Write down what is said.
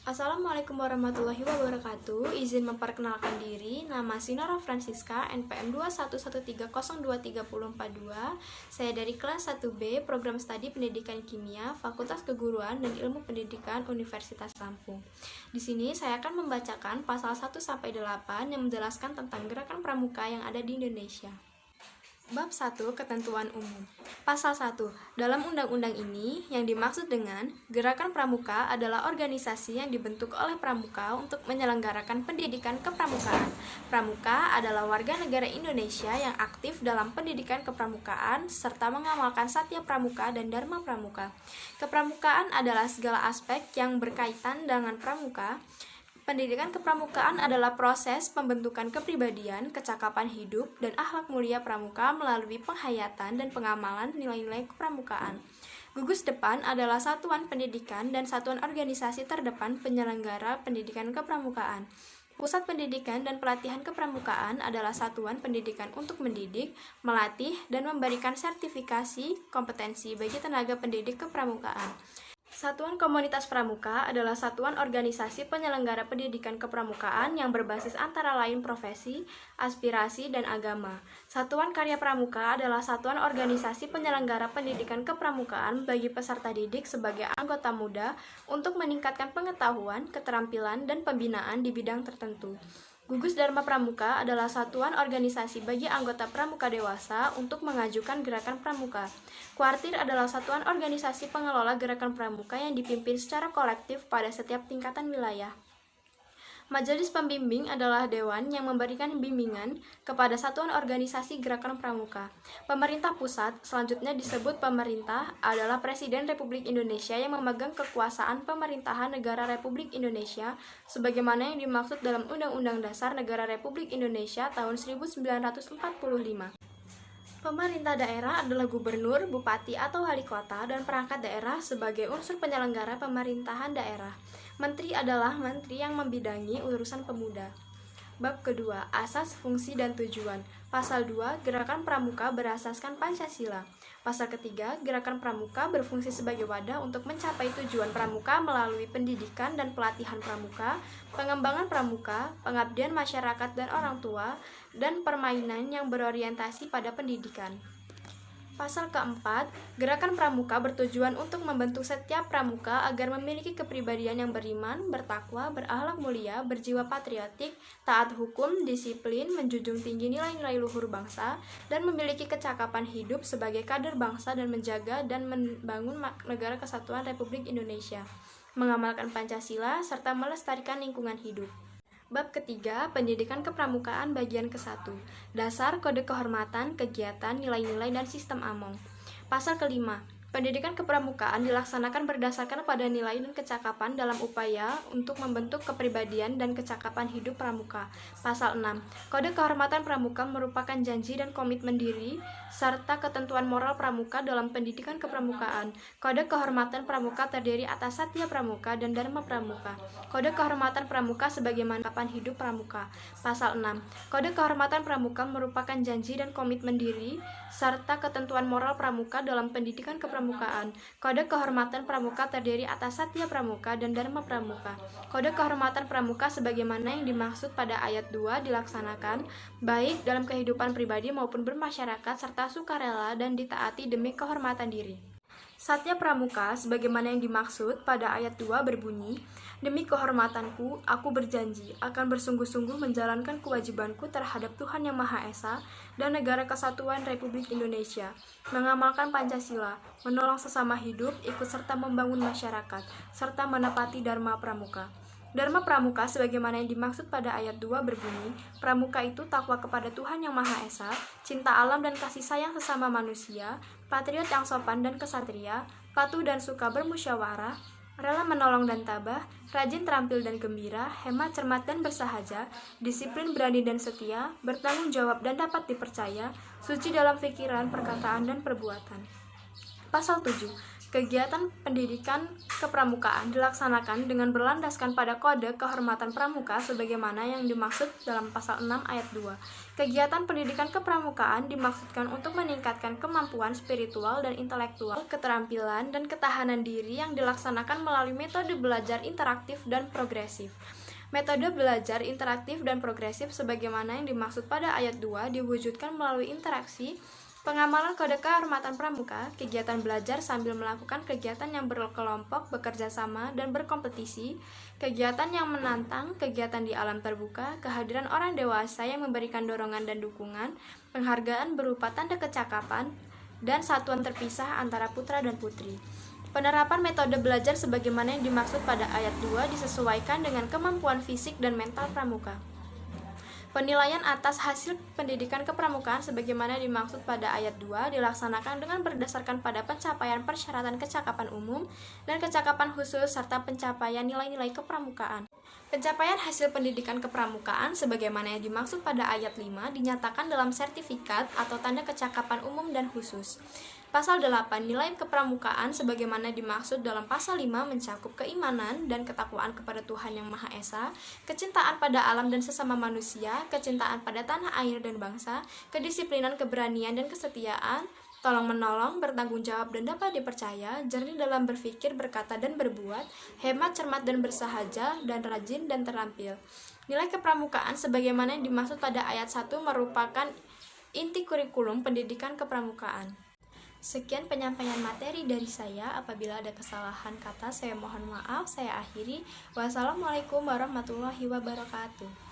Assalamualaikum warahmatullahi wabarakatuh. Izin memperkenalkan diri, nama Sinara Francisca, NPM 21130234042. Saya dari kelas 1B, Program Studi Pendidikan Kimia, Fakultas Keguruan dan Ilmu Pendidikan Universitas Lampung. Di sini saya akan membacakan pasal 1 sampai 8 yang menjelaskan tentang gerakan pramuka yang ada di Indonesia. Bab 1. Ketentuan umum. Pasal 1. Dalam undang-undang ini, yang dimaksud dengan gerakan pramuka adalah organisasi yang dibentuk oleh pramuka untuk menyelenggarakan pendidikan kepramukaan. Pramuka adalah warga negara Indonesia yang aktif dalam pendidikan kepramukaan serta mengamalkan satya pramuka dan dharma pramuka. Kepramukaan adalah segala aspek yang berkaitan dengan pramuka. Pendidikan kepramukaan adalah proses pembentukan kepribadian, kecakapan hidup, dan akhlak mulia pramuka melalui penghayatan dan pengamalan nilai-nilai kepramukaan. Gugus Depan adalah satuan pendidikan dan satuan organisasi terdepan penyelenggara pendidikan kepramukaan. Pusat Pendidikan dan Pelatihan Kepramukaan adalah satuan pendidikan untuk mendidik, melatih, dan memberikan sertifikasi kompetensi bagi tenaga pendidik kepramukaan. Satuan Komunitas Pramuka adalah satuan organisasi penyelenggara pendidikan kepramukaan yang berbasis antara lain profesi, aspirasi, dan agama. Satuan Karya Pramuka adalah satuan organisasi penyelenggara pendidikan kepramukaan bagi peserta didik sebagai anggota muda untuk meningkatkan pengetahuan, keterampilan, dan pembinaan di bidang tertentu. Gugus Dharma Pramuka adalah satuan organisasi bagi anggota pramuka dewasa untuk mengajukan gerakan pramuka. Kuartir adalah satuan organisasi pengelola gerakan pramuka yang dipimpin secara kolektif pada setiap tingkatan wilayah. Majelis Pembimbing adalah dewan yang memberikan bimbingan kepada satuan organisasi gerakan pramuka. Pemerintah pusat, selanjutnya disebut pemerintah, adalah Presiden Republik Indonesia yang memegang kekuasaan pemerintahan negara Republik Indonesia sebagaimana yang dimaksud dalam Undang-Undang Dasar Negara Republik Indonesia tahun 1945. Pemerintah daerah adalah gubernur, bupati, atau wali kota, dan perangkat daerah sebagai unsur penyelenggara pemerintahan daerah. Menteri adalah menteri yang membidangi urusan pemuda. Bab kedua, asas, fungsi, dan tujuan. Pasal 2, Gerakan Pramuka berasaskan Pancasila. Pasal ketiga, Gerakan Pramuka berfungsi sebagai wadah untuk mencapai tujuan pramuka melalui pendidikan dan pelatihan pramuka, pengembangan pramuka, pengabdian masyarakat dan orang tua, dan permainan yang berorientasi pada pendidikan. Pasal keempat, Gerakan Pramuka bertujuan untuk membentuk setiap pramuka agar memiliki kepribadian yang beriman, bertakwa, berakhlak mulia, berjiwa patriotik, taat hukum, disiplin, menjunjung tinggi nilai-nilai luhur bangsa, dan memiliki kecakapan hidup sebagai kader bangsa dan menjaga dan membangun negara kesatuan Republik Indonesia, mengamalkan Pancasila, serta melestarikan lingkungan hidup. Bab ketiga, Pendidikan Kepramukaan bagian ke-1. Dasar, Kode Kehormatan, Kegiatan, Nilai-nilai, dan Sistem Among. Pasal kelima, Pendidikan kepramukaan dilaksanakan berdasarkan pada nilai dan kecakapan dalam upaya untuk membentuk kepribadian dan kecakapan hidup pramuka. Pasal 6. Kode kehormatan pramuka merupakan janji dan komitmen diri serta ketentuan moral pramuka dalam pendidikan kepramukaan. Kode kehormatan pramuka terdiri atas satya pramuka dan dharma pramuka. Kode kehormatan pramuka sebagaimana kapan hidup pramuka. Pasal 6. Kode kehormatan pramuka merupakan janji dan komitmen diri serta ketentuan moral pramuka dalam pendidikan kepramukaan. Kode kehormatan pramuka terdiri atas satya pramuka dan dharma pramuka. Kode kehormatan pramuka sebagaimana yang dimaksud pada ayat 2 dilaksanakan baik dalam kehidupan pribadi maupun bermasyarakat serta sukarela dan ditaati demi kehormatan diri. Satya pramuka sebagaimana yang dimaksud pada ayat 2 berbunyi, "Demi kehormatanku, aku berjanji akan bersungguh-sungguh menjalankan kewajibanku terhadap Tuhan Yang Maha Esa dan Negara Kesatuan Republik Indonesia, mengamalkan Pancasila, menolong sesama hidup, ikut serta membangun masyarakat, serta menepati Dharma Pramuka." Dharma Pramuka sebagaimana yang dimaksud pada ayat 2 berbunyi, pramuka itu takwa kepada Tuhan Yang Maha Esa, cinta alam dan kasih sayang sesama manusia, patriot yang sopan dan kesatria, patuh dan suka bermusyawarah, rela menolong dan tabah, rajin terampil dan gembira, hemat cermat dan bersahaja, disiplin berani dan setia, bertanggung jawab dan dapat dipercaya, suci dalam pikiran, perkataan, dan perbuatan. Pasal 7. Kegiatan pendidikan kepramukaan dilaksanakan dengan berlandaskan pada kode kehormatan pramuka sebagaimana yang dimaksud dalam pasal 6 ayat 2. Kegiatan pendidikan kepramukaan dimaksudkan untuk meningkatkan kemampuan spiritual dan intelektual, keterampilan dan ketahanan diri yang dilaksanakan melalui metode belajar interaktif dan progresif. Metode belajar interaktif dan progresif sebagaimana yang dimaksud pada ayat 2 diwujudkan melalui interaksi, pengamalan kode kehormatan pramuka, kegiatan belajar sambil melakukan kegiatan yang berkelompok, bekerja sama, dan berkompetisi, kegiatan yang menantang, kegiatan di alam terbuka, kehadiran orang dewasa yang memberikan dorongan dan dukungan, penghargaan berupa tanda kecakapan, dan satuan terpisah antara putra dan putri. Penerapan metode belajar sebagaimana yang dimaksud pada ayat 2 disesuaikan dengan kemampuan fisik dan mental pramuka. Penilaian atas hasil pendidikan kepramukaan sebagaimana dimaksud pada ayat 2 dilaksanakan dengan berdasarkan pada pencapaian persyaratan kecakapan umum dan kecakapan khusus serta pencapaian nilai-nilai kepramukaan. Pencapaian hasil pendidikan kepramukaan sebagaimana yang dimaksud pada ayat 5 dinyatakan dalam sertifikat atau tanda kecakapan umum dan khusus. Pasal 8, nilai kepramukaan sebagaimana dimaksud dalam pasal 5 mencakup keimanan dan ketakwaan kepada Tuhan Yang Maha Esa, kecintaan pada alam dan sesama manusia, kecintaan pada tanah air dan bangsa, kedisiplinan, keberanian dan kesetiaan, tolong-menolong, bertanggung jawab dan dapat dipercaya, jernih dalam berpikir, berkata dan berbuat, hemat, cermat dan bersahaja, dan rajin dan terampil. Nilai kepramukaan sebagaimana yang dimaksud pada ayat 1 merupakan inti kurikulum pendidikan kepramukaan. Sekian penyampaian materi dari saya. Apabila ada kesalahan kata, saya mohon maaf. Saya akhiri. Wassalamualaikum warahmatullahi wabarakatuh.